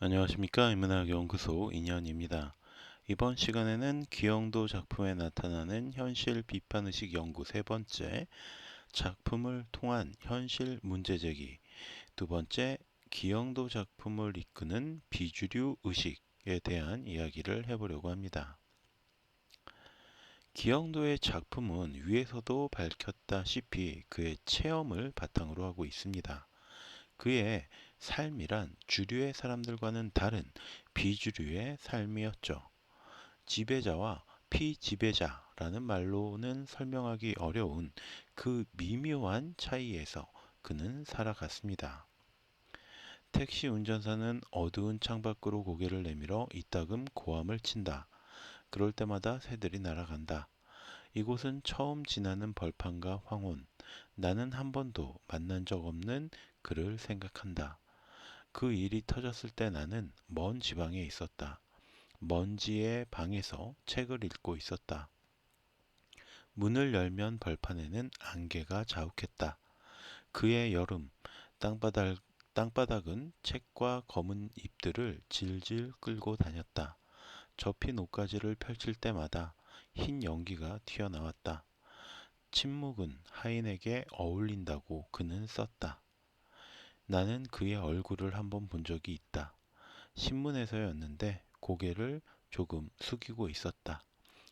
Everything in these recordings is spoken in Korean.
안녕하십니까. 인문학연구소 인현입니다. 이번 시간에는 기영도 작품에 나타나는 현실 비판의식 연구 세 번째, 작품을 통한 현실 문제제기, 두 번째, 기영도 작품을 이끄는 비주류 의식에 대한 이야기를 해보려고 합니다. 기영도의 작품은 위에서도 밝혔다시피 그의 체험을 바탕으로 하고 있습니다. 그의 삶이란 주류의 사람들과는 다른 비주류의 삶이었죠. 지배자와 피지배자라는 말로는 설명하기 어려운 그 미묘한 차이에서 그는 살아갔습니다. 택시 운전사는 어두운 창밖으로 고개를 내밀어 이따금 고함을 친다. 그럴 때마다 새들이 날아간다. 이곳은 처음 지나는 벌판과 황혼. 나는 한 번도 만난 적 없는 그를 생각한다. 그 일이 터졌을 때 나는 먼 지방에 있었다. 먼지의 방에서 책을 읽고 있었다. 문을 열면 벌판에는 안개가 자욱했다. 그의 여름, 땅바닥, 땅바닥은 책과 검은 잎들을 질질 끌고 다녔다. 접힌 옷가지를 펼칠 때마다 흰 연기가 튀어나왔다. 침묵은 하인에게 어울린다고 그는 썼다. 나는 그의 얼굴을 한번 본 적이 있다. 신문에서였는데 고개를 조금 숙이고 있었다.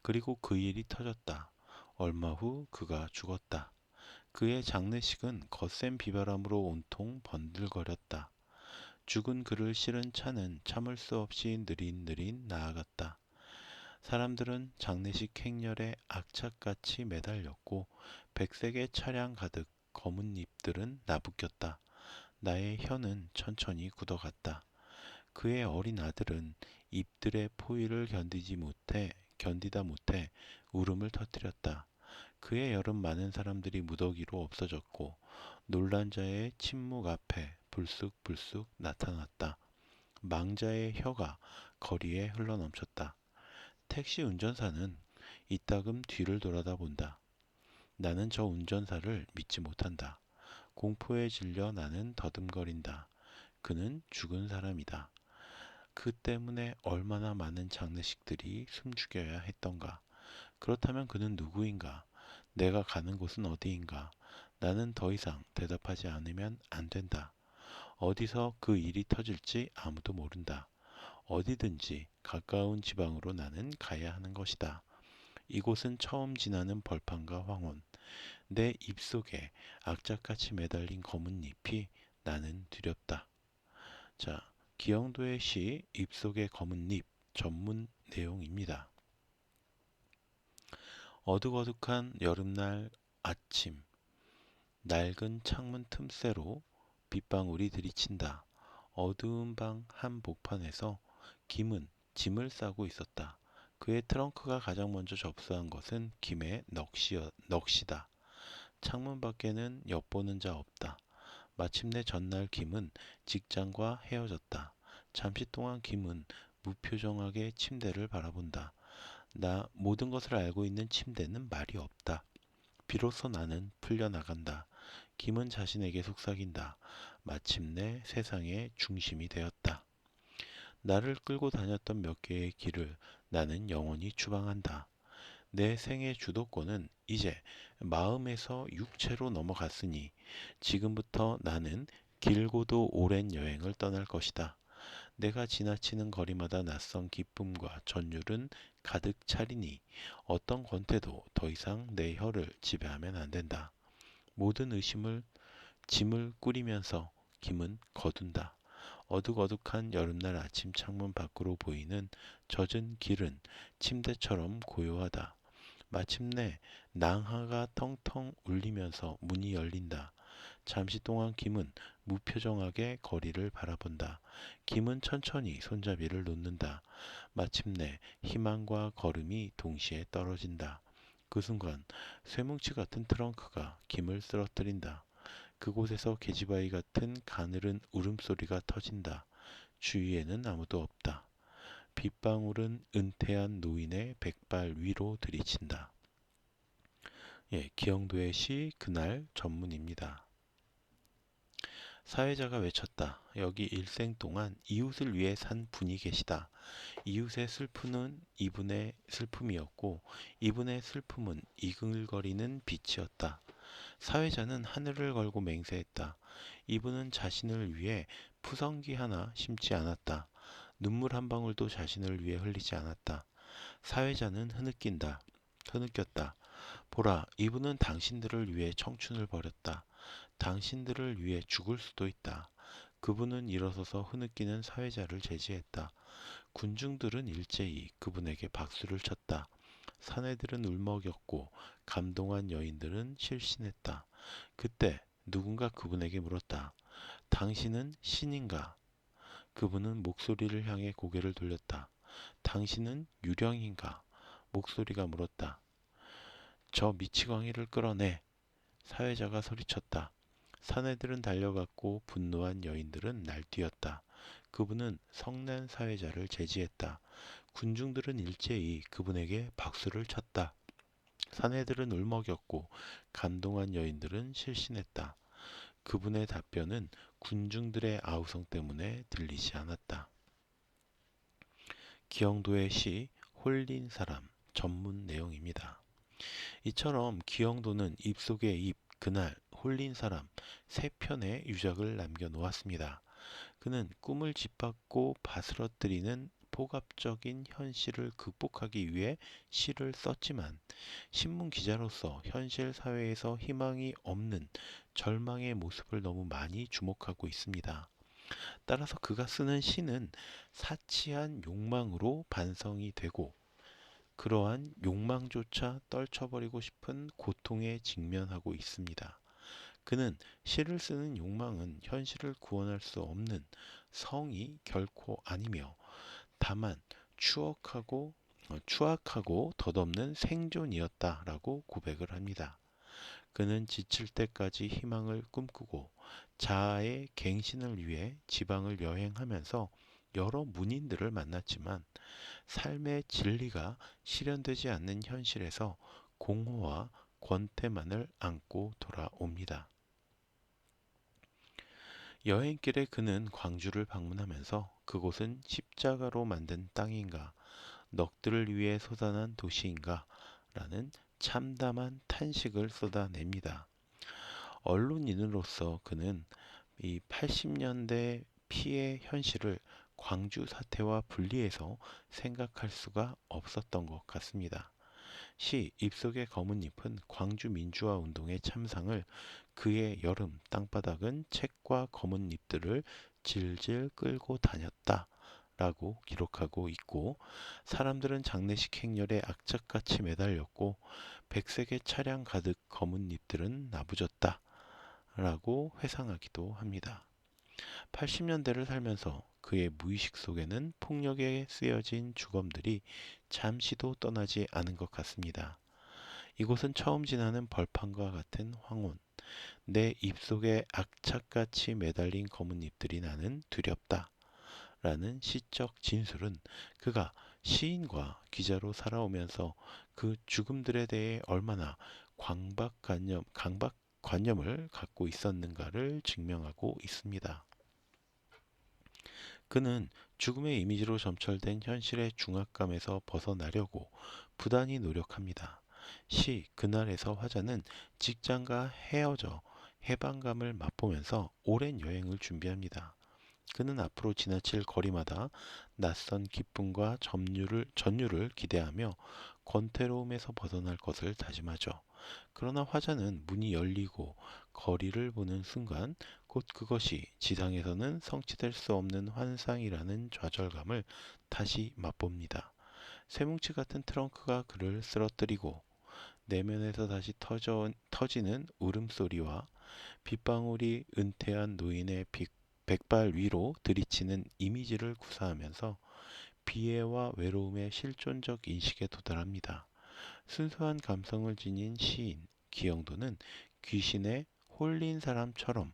그리고 그 일이 터졌다. 얼마 후 그가 죽었다. 그의 장례식은 거센 비바람으로 온통 번들거렸다. 죽은 그를 실은 차는 참을 수 없이 느릿느릿 나아갔다. 사람들은 장례식 행렬에 악착같이 매달렸고 백색의 차량 가득 검은 잎들은 나부꼈다. 나의 혀는 천천히 굳어갔다. 그의 어린 아들은 잎들의 포위를 견디다 못해 울음을 터뜨렸다. 그의 여름 많은 사람들이 무더기로 없어졌고 놀란 자의 침묵 앞에 불쑥불쑥 나타났다. 망자의 혀가 거리에 흘러넘쳤다. 택시 운전사는 이따금 뒤를 돌아다 본다. 나는 저 운전사를 믿지 못한다. 공포에 질려 나는 더듬거린다. 그는 죽은 사람이다. 그 때문에 얼마나 많은 장례식들이 숨죽여야 했던가. 그렇다면 그는 누구인가? 내가 가는 곳은 어디인가? 나는 더 이상 대답하지 않으면 안 된다. 어디서 그 일이 터질지 아무도 모른다. 어디든지 가까운 지방으로 나는 가야 하는 것이다. 이곳은 처음 지나는 벌판과 황혼. 내 입속에 악착같이 매달린 검은 잎이 나는 두렵다. 자, 기영도의 시 입속의 검은 잎 전문 내용입니다. 어둑어둑한 여름날 아침, 낡은 창문 틈새로 빗방울이 들이친다. 어두운 방 한복판에서 김은 짐을 싸고 있었다. 그의 트렁크가 가장 먼저 접수한 것은 김의 넋이다. 창문 밖에는 엿보는 자 없다. 마침내 전날 김은 직장과 헤어졌다. 잠시 동안 김은 무표정하게 침대를 바라본다. 나 모든 것을 알고 있는 침대는 말이 없다. 비로소 나는 풀려나간다. 김은 자신에게 속삭인다. 마침내 세상의 중심이 되었다. 나를 끌고 다녔던 몇 개의 길을 나는 영원히 추방한다. 내 생의 주도권은 이제 마음에서 육체로 넘어갔으니 지금부터 나는 길고도 오랜 여행을 떠날 것이다. 내가 지나치는 거리마다 낯선 기쁨과 전율은 가득 차리니 어떤 권태도 더 이상 내 혀를 지배하면 안 된다. 모든 짐을 꾸리면서 김은 거둔다. 어둑어둑한 여름날 아침 창문 밖으로 보이는 젖은 길은 침대처럼 고요하다. 마침내 낭하가 텅텅 울리면서 문이 열린다. 잠시 동안 김은 무표정하게 거리를 바라본다. 김은 천천히 손잡이를 놓는다. 마침내 희망과 걸음이 동시에 떨어진다. 그 순간 쇠뭉치 같은 트렁크가 김을 쓰러뜨린다. 그곳에서 계집아이 같은 가늘은 울음소리가 터진다. 주위에는 아무도 없다. 빗방울은 은퇴한 노인의 백발 위로 들이친다. 예, 기영도의 시 그날 전문입니다. 사회자가 외쳤다. 여기 일생 동안 이웃을 위해 산 분이 계시다. 이웃의 슬픔은 이분의 슬픔이었고 이분의 슬픔은 이글거리는 빛이었다. 사회자는 하늘을 걸고 맹세했다. 이분은 자신을 위해 푸성기 하나 심지 않았다. 눈물 한 방울도 자신을 위해 흘리지 않았다. 사회자는 흐느꼈다. 보라, 이분은 당신들을 위해 청춘을 버렸다. 당신들을 위해 죽을 수도 있다. 그분은 일어서서 흐느끼는 사회자를 제지했다. 군중들은 일제히 그분에게 박수를 쳤다. 사내들은 울먹였고 감동한 여인들은 실신했다. 그때 누군가 그분에게 물었다. 당신은 신인가? 그분은 목소리를 향해 고개를 돌렸다. 당신은 유령인가? 목소리가 물었다. 저 미치광이를 끌어내. 사회자가 소리쳤다. 사내들은 달려갔고 분노한 여인들은 날뛰었다. 그분은 성난 사회자를 제지했다. 군중들은 일제히 그분에게 박수를 쳤다. 사내들은 울먹였고 감동한 여인들은 실신했다. 그분의 답변은 군중들의 아우성 때문에 들리지 않았다. 기영도의 시 홀린 사람 전문 내용입니다. 이처럼 기영도는 입속의 입, 그날, 홀린 사람 세 편의 유작을 남겨놓았습니다. 그는 꿈을 짓밟고 바스러뜨리는 폭압적인 현실을 극복하기 위해 시를 썼지만 신문 기자로서 현실 사회에서 희망이 없는 절망의 모습을 너무 많이 주목하고 있습니다. 따라서 그가 쓰는 시는 사치한 욕망으로 반성이 되고 그러한 욕망조차 떨쳐버리고 싶은 고통에 직면하고 있습니다. 그는 시를 쓰는 욕망은 현실을 구원할 수 없는 성이 결코 아니며 다만 추악하고 덧없는 생존이었다라고 고백을 합니다. 그는 지칠 때까지 희망을 꿈꾸고 자아의 갱신을 위해 지방을 여행하면서 여러 문인들을 만났지만 삶의 진리가 실현되지 않는 현실에서 공허와 권태만을 안고 돌아옵니다. 여행길에 그는 광주를 방문하면서 그곳은 십자가로 만든 땅인가, 넋들을 위해 솟아난 도시인가 라는 참담한 탄식을 쏟아냅니다. 언론인으로서 그는 이 80년대 피해 현실을 광주 사태와 분리해서 생각할 수가 없었던 것 같습니다. 시 입속의 검은 잎은 광주 민주화 운동의 참상을 그의 여름 땅바닥은 책과 검은 잎들을 질질 끌고 다녔다 라고 기록하고 있고 사람들은 장례식 행렬에 악착같이 매달렸고 백색의 차량 가득 검은 잎들은 나부졌다 라고 회상하기도 합니다. 80년대를 살면서 그의 무의식 속에는 폭력에 쓰여진 주검들이 잠시도 떠나지 않은 것 같습니다. 이곳은 처음 지나는 벌판과 같은 황혼. 내 입속에 악착같이 매달린 검은 잎들이 나는 두렵다. 라는 시적 진술은 그가 시인과 기자로 살아오면서 그 죽음들에 대해 얼마나 강박관념을 갖고 있었는가를 증명하고 있습니다. 그는 죽음의 이미지로 점철된 현실의 중압감에서 벗어나려고 부단히 노력합니다. 시 그날에서 화자는 직장과 헤어져 해방감을 맛보면서 오랜 여행을 준비합니다. 그는 앞으로 지나칠 거리마다 낯선 기쁨과 전율을 기대하며 권태로움에서 벗어날 것을 다짐하죠. 그러나 화자는 문이 열리고 거리를 보는 순간 곧 그것이 지상에서는 성취될 수 없는 환상이라는 좌절감을 다시 맛봅니다. 쇠뭉치 같은 트렁크가 그를 쓰러뜨리고 내면에서 다시 터지는 울음소리와 빗방울이 은퇴한 노인의 백발 위로 들이치는 이미지를 구사하면서 비애와 외로움의 실존적 인식에 도달합니다. 순수한 감성을 지닌 시인 기영도는 귀신에 홀린 사람처럼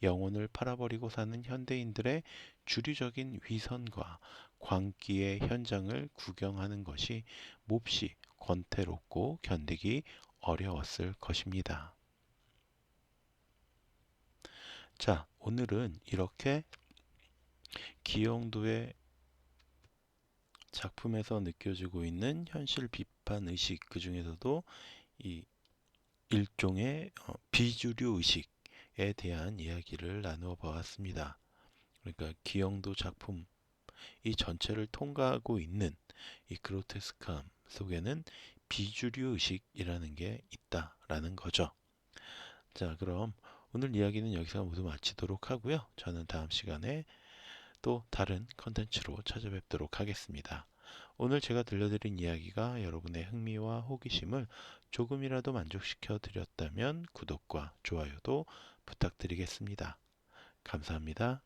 영혼을 팔아버리고 사는 현대인들의 주류적인 위선과 광기의 현장을 구경하는 것이 몹시 권태롭고 견디기 어려웠을 것입니다. 자, 오늘은 이렇게 기영도의 작품에서 느껴지고 있는 현실 비판 의식, 그 중에서도 이 일종의 비주류 의식에 대한 이야기를 나누어 보았습니다. 그러니까 기영도 작품 이 전체를 통과하고 있는 이 그로테스크함 속에는 비주류 의식이라는 게 있다라는 거죠. 자, 그럼 오늘 이야기는 여기서 모두 마치도록 하고요. 저는 다음 시간에 또 다른 컨텐츠로 찾아뵙도록 하겠습니다. 오늘 제가 들려드린 이야기가 여러분의 흥미와 호기심을 조금이라도 만족시켜 드렸다면 구독과 좋아요도 부탁드리겠습니다. 감사합니다.